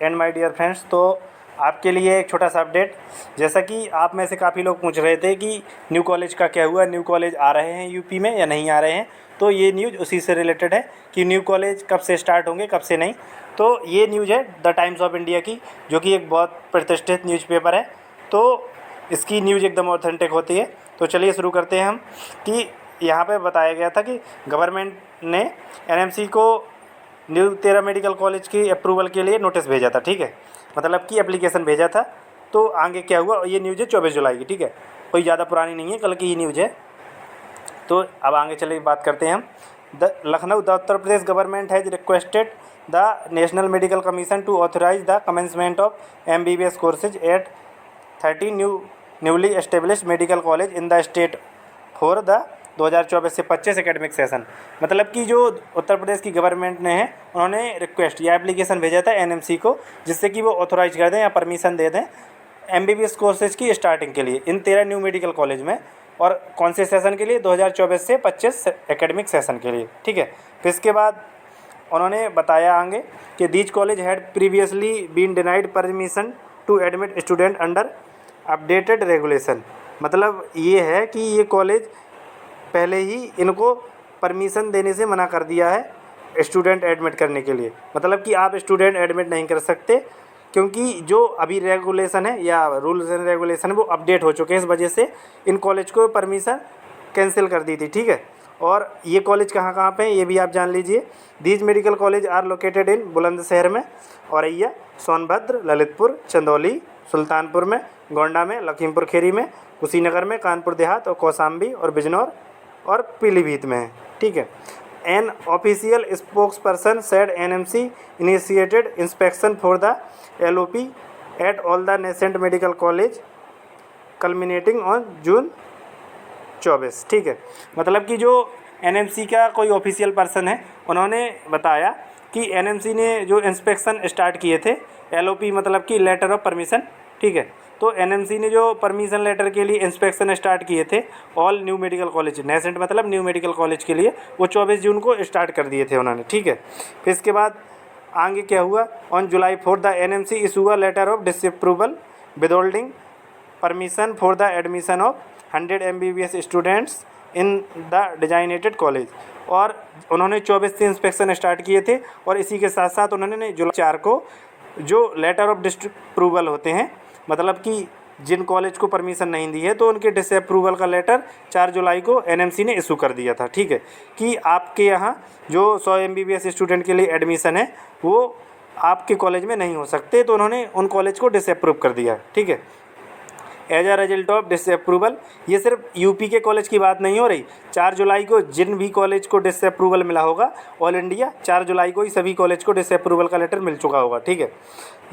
And my dear friends, तो आपके लिए एक छोटा सा अपडेट। जैसा कि आप में से काफ़ी लोग पूछ रहे थे कि न्यू कॉलेज का क्या हुआ, न्यू कॉलेज आ रहे हैं यूपी में या नहीं आ रहे हैं, तो ये न्यूज़ उसी से रिलेटेड है कि न्यू कॉलेज कब से स्टार्ट होंगे, कब से नहीं। तो ये न्यूज़ है द टाइम्स ऑफ इंडिया की, जो कि एक बहुत प्रतिष्ठित न्यूज़पेपर है, तो इसकी न्यूज़ एकदम ऑथेंटिक होती है। तो चलिए शुरू करते हैं हम कि यहाँ पे बताया गया था कि गवर्नमेंट ने एनएमसी को न्यू 13 मेडिकल कॉलेज की अप्रूवल के लिए नोटिस भेजा था, ठीक है, मतलब कि एप्लीकेशन भेजा था। तो आगे क्या हुआ, ये न्यूज़ है 24 जुलाई की, ठीक है, कोई ज़्यादा पुरानी नहीं है, कल की ही न्यूज़ है। तो अब आगे चलिए बात करते हैं हम। The Lucknow the Uttar Pradesh government has requested the national medical commission to authorise the commencement of MBBS courses at 30 newly established medical college in the state for the 2024 से 25 एकेडमिक सेशन। मतलब कि जो उत्तर प्रदेश की गवर्नमेंट ने है, उन्होंने रिक्वेस्ट या एप्लीकेशन भेजा था एनएमसी को, जिससे कि वो ऑथोराइज कर दें या परमिशन दे दें MBBS कोर्सेज की स्टार्टिंग के लिए इन 13 न्यू मेडिकल कॉलेज में। और कौन से सेशन के लिए, 2024 से 25 एकेडमिक सेशन के लिए, ठीक है। फिर इसके बाद उन्होंने बताया आगे कि these college had previously been denied permission to admit student under updated regulation. मतलब ये है कि ये कॉलेज पहले ही इनको परमिशन देने से मना कर दिया है स्टूडेंट एडमिट करने के लिए। मतलब कि आप स्टूडेंट एडमिट नहीं कर सकते, क्योंकि जो अभी रेगुलेशन है या रूल्स एंड रेगुलेशन है वो अपडेट हो चुके हैं। इस वजह से इन कॉलेज को परमिशन कैंसिल कर दी थी, ठीक है। और ये कॉलेज कहाँ कहाँ पे हैं ये भी आप जान लीजिए। These medical college are located in Bulandshahr में, औरैया, सोनभद्र, ललितपुर, चंदौली, सुल्तानपुर में, गोंडा में, लखीमपुर खीरी में, कुशीनगर में, कानपुर देहात और कौशाम्बी और बिजनौर और पीलीभीत में है, ठीक है। An official spokes person said NMC initiated inspection for the LOP at all the nascent medical college culminating on June 24, ठीक है। मतलब कि जो एनएमसी का कोई ऑफिशियल पर्सन है, उन्होंने बताया कि एनएमसी ने जो इंस्पेक्शन स्टार्ट किए थे, LOP मतलब कि लेटर ऑफ परमिशन, ठीक है। तो एनएमसी ने जो परमिशन लेटर के लिए इंस्पेक्शन स्टार्ट किए थे all new medical college, nascent मतलब न्यू मेडिकल कॉलेज के लिए, वो 24 जून को स्टार्ट कर दिए थे उन्होंने, ठीक है। फिर इसके बाद आगे क्या हुआ, on July 4 the NMC issue a letter of disapproval withholding permission for the admission of 100 MBBS students in the designated college. और उन्होंने 24 से इंस्पेक्शन स्टार्ट किए थे, और इसी के साथ साथ उन्होंने जुलाई 4 को जो लेटर ऑफ डिसअप्रूवल होते हैं, मतलब कि जिन कॉलेज को परमिशन नहीं दी है, तो उनके डिसअप्रूवल का लेटर 4 जुलाई को एनएमसी ने इशू कर दिया था, ठीक है, कि आपके यहाँ जो 100 MBBS स्टूडेंट के लिए एडमिशन है वो आपके कॉलेज में नहीं हो सकते। तो उन्होंने उन कॉलेज को डिसअप्रूव कर दिया, ठीक है। As a result of disapproval, ये सिर्फ यूपी के कॉलेज की बात नहीं हो रही, 4 जुलाई को जिन भी कॉलेज को डिसअप्रूवल मिला होगा ऑल इंडिया, 4 जुलाई को ही सभी कॉलेज को डिसअप्रूवल का लेटर मिल चुका होगा, ठीक है।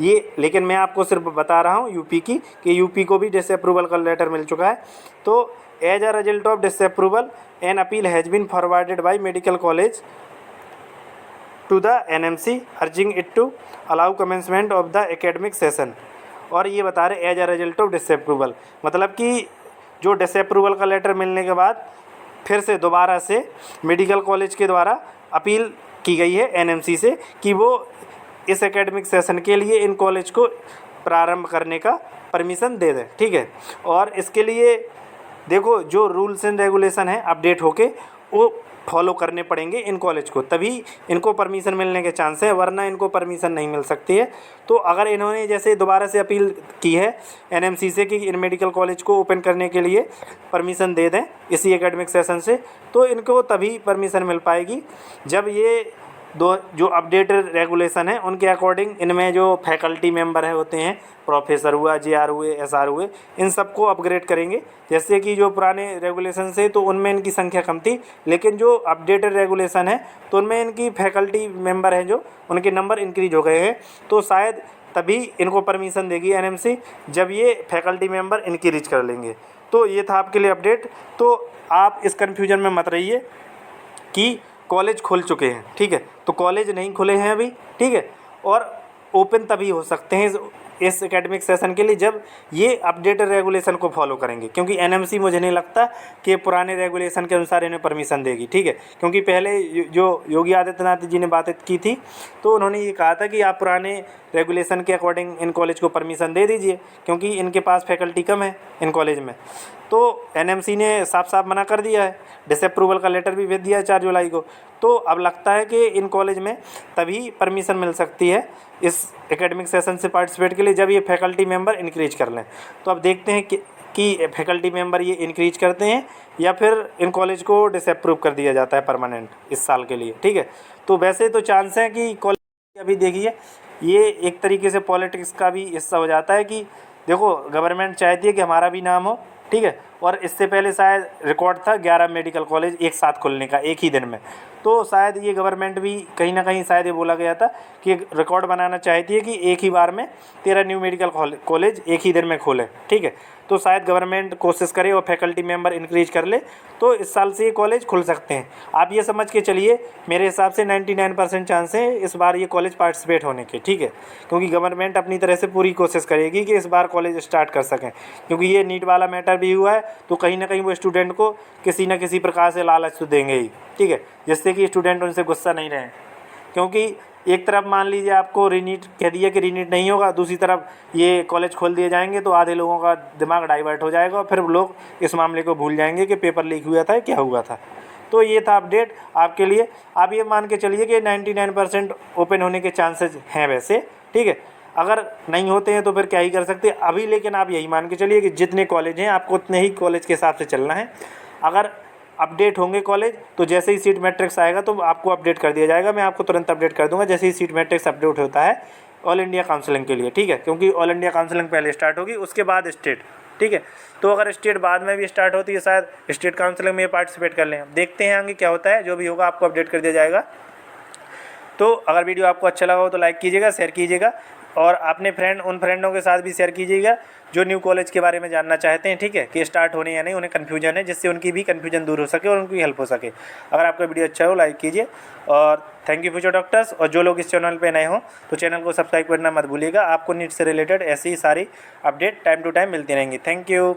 ये लेकिन मैं आपको सिर्फ बता रहा हूँ यूपी की, कि यूपी को भी डिसअप्रूवल का लेटर मिल चुका है। तो as a result of disapproval an appeal has been forwarded by medical college to the NMC urging it to allow commencement of the academic session. और ये बता रहे as a result of disapproval, मतलब कि जो डिसअप्रूवल का letter मिलने के बाद फिर से दोबारा से मेडिकल कॉलेज के द्वारा अपील की गई है एनएमसी से कि वो इस एकेडमिक सेशन के लिए इन कॉलेज को प्रारंभ करने का परमिशन दे दें, ठीक है। और इसके लिए देखो जो रूल्स एंड रेगुलेशन है अपडेट होके वो फॉलो करने पड़ेंगे इन कॉलेज को, तभी इनको परमिशन मिलने के चांस है, वरना इनको परमिशन नहीं मिल सकती है। तो अगर इन्होंने जैसे दोबारा से अपील की है एनएमसी से कि इन मेडिकल कॉलेज को ओपन करने के लिए परमिशन दे दें इसी एकेडमिक सेशन से, तो इनको तभी परमिशन मिल पाएगी जब ये जो अपडेटेड रेगुलेशन है उनके अकॉर्डिंग इनमें जो फैकल्टी मेंबर है होते हैं, प्रोफेसर हुआ, JR हुए, SR हुए, इन सबको अपग्रेड करेंगे। जैसे कि जो पुराने रेगुलेशन से तो उनमें इनकी संख्या कम थी, लेकिन जो अपडेटेड रेगुलेशन है तो उनमें इनकी फैकल्टी मेंबर हैं जो उनके नंबर इंक्रीज हो गए हैं। तो शायद तभी इनको परमिशन देगी एनएमसी जब ये फैकल्टी मेंबर इंक्रीज कर लेंगे। तो ये था आपके लिए अपडेट। तो आप इस कन्फ्यूजन में मत रहिए कि कॉलेज खुल चुके हैं, ठीक है, तो कॉलेज नहीं खुले हैं अभी, ठीक है, और ओपन तभी हो सकते हैं इस एकेडमिक सेशन के लिए जब ये अपडेटेड रेगुलेशन को फॉलो करेंगे, क्योंकि एनएमसी मुझे नहीं लगता कि पुराने रेगुलेशन के अनुसार इन्हें परमिशन देगी, ठीक है। क्योंकि पहले जो योगी आदित्यनाथ जी ने बात की थी तो उन्होंने ये कहा था कि आप पुराने रेगुलेशन के अकॉर्डिंग इन कॉलेज को परमिशन दे दीजिए, क्योंकि इनके पास फैकल्टी कम है इन कॉलेज में। तो एनएमसी ने साफ साफ मना कर दिया है, डिसअप्रूवल का लेटर भी भेज दिया है 4 जुलाई को। तो अब लगता है कि इन कॉलेज में तभी परमिशन मिल सकती है इस एकेडमिक सेशन से पार्टिसिपेट के लिए जब ये फैकल्टी मेंबर इंक्रीज कर लें। तो अब देखते हैं कि फैकल्टी मेंबर ये इंक्रीज करते हैं या फिर इन कॉलेज को डिसअप्रूव कर दिया जाता है परमानेंट इस साल के लिए, ठीक है। तो वैसे तो चांस है कि कॉलेज अभी देखिए ये एक तरीके से पॉलिटिक्स का भी हिस्सा हो जाता है कि देखो गवर्नमेंट चाहती है कि हमारा भी नाम हो, ठीक है। और इससे पहले शायद रिकॉर्ड था 11 मेडिकल कॉलेज एक साथ खुलने का एक ही दिन में, तो शायद ये गवर्नमेंट भी कहीं ना कहीं शायद ये बोला गया था कि रिकॉर्ड बनाना चाहती है कि एक ही बार में 13 न्यू मेडिकल कॉलेज एक ही दिन में खोलें, ठीक है। तो शायद गवर्नमेंट कोशिश करे और फैकल्टी मेंबर इंक्रीज कर ले तो इस साल से ये कॉलेज खुल सकते हैं। आप ये समझ के चलिए मेरे हिसाब से 99% चांस है इस बार ये कॉलेज पार्टिसिपेट होने के, ठीक है। क्योंकि गवर्नमेंट अपनी तरह से पूरी कोशिश करेगी कि इस बार कॉलेज स्टार्ट कर सकें, क्योंकि ये नीट वाला मैटर भी हुआ है तो कहीं ना कहीं वो स्टूडेंट को किसी न किसी प्रकार से लालच तो देंगे ही, ठीक है, जिससे कि स्टूडेंट उनसे गुस्सा नहीं रहे। क्योंकि एक तरफ मान लीजिए आपको रीनीट कह दिया कि रीनीट नहीं होगा, दूसरी तरफ ये कॉलेज खोल दिए जाएंगे तो आधे लोगों का दिमाग डाइवर्ट हो जाएगा और फिर लोग इस मामले को भूल जाएंगे कि पेपर लीक हुआ था क्या हुआ था। तो ये था अपडेट आपके लिए। आप ये मान के चलिए कि 99% ओपन होने के चांसेस हैं वैसे, ठीक है। अगर नहीं होते हैं तो फिर क्या ही कर सकते अभी, लेकिन आप यही मान के चलिए कि जितने कॉलेज हैं आपको उतने ही कॉलेज के हिसाब से चलना है। अगर अपडेट होंगे कॉलेज तो जैसे ही सीट मैट्रिक्स आएगा तो आपको अपडेट कर दिया जाएगा, मैं आपको तुरंत अपडेट कर दूंगा जैसे ही सीट मैट्रिक्स अपडेट होता है ऑल इंडिया काउंसलिंग के लिए, ठीक है। क्योंकि ऑल इंडिया काउंसलिंग पहले स्टार्ट होगी उसके बाद स्टेट, ठीक है। तो अगर स्टेट बाद में भी स्टार्ट होती है शायद स्टेट काउंसलिंग में पार्टिसिपेट कर लें, देखते हैं आगे क्या होता है, जो भी होगा आपको अपडेट कर दिया जाएगा। तो अगर वीडियो आपको अच्छा लगा हो तो लाइक कीजिएगा, शेयर कीजिएगा और अपने उन फ्रेंडों के साथ भी शेयर कीजिएगा जो न्यू कॉलेज के बारे में जानना चाहते हैं, ठीक है, कि स्टार्ट होने या नहीं, उन्हें कन्फ्यूजन है, जिससे उनकी भी कन्फ्यूजन दूर हो सके और उनकी हेल्प हो सके। अगर आपका वीडियो अच्छा हो लाइक कीजिए और थैंक यू फ्यूचर डॉक्टर्स। और जो लोग इस चैनल पे नए हों तो चैनल को सब्सक्राइब करना मत भूलिएगा, आपको नीट से रिलेटेड ऐसी सारी अपडेट टाइम टू टाइम मिलती रहेंगी। Thank you.